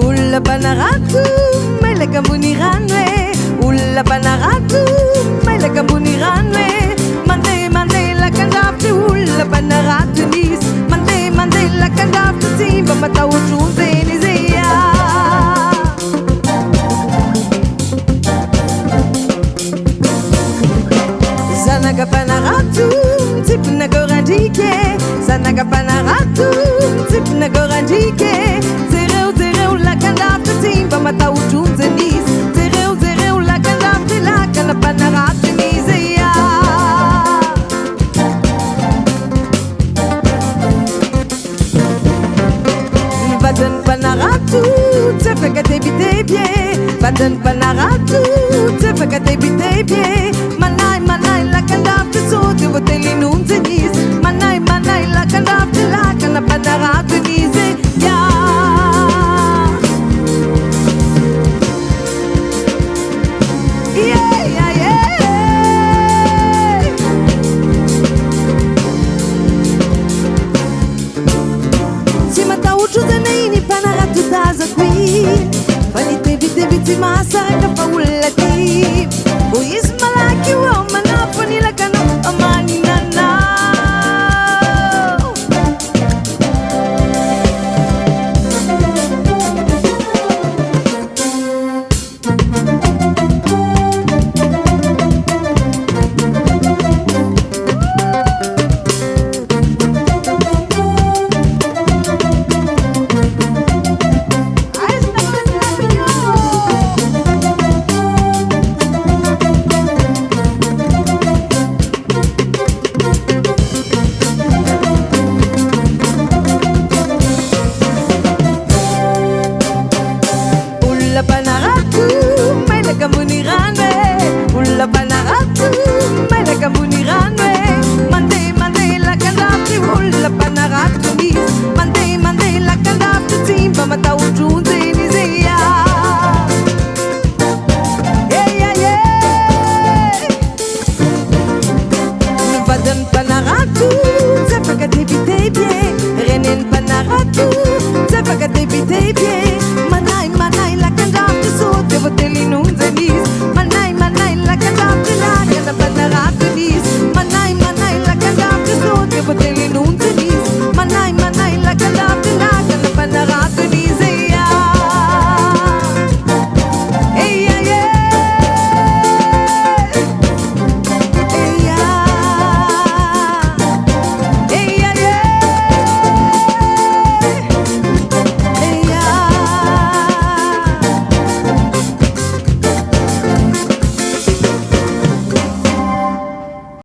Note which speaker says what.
Speaker 1: Ulla banaratu, mai la kamuniranwe. Ulla banaratu, mai la kamuniranwe. Mande la kandafte. Ulla banaratu nis. Mande la kandafte. Simba matau junze nizia. Zanaga banaratu, tip na gorandike. Zanaga banaratu, tip na gorandike. La kandafte simba matau junze nis. Zereu la kandafte la kana banaratu nizia. Badan banaratu tefeka tebie. Badan banaratu tefeka tebie. Manai la kandafte so de boteli nunze nis. Manai la kandafte la kana banaratu nizia. Viti masaraka paulati. Boys malaki wa manapani la kano amani nana. Ulla banaratu, mai la kamuniran.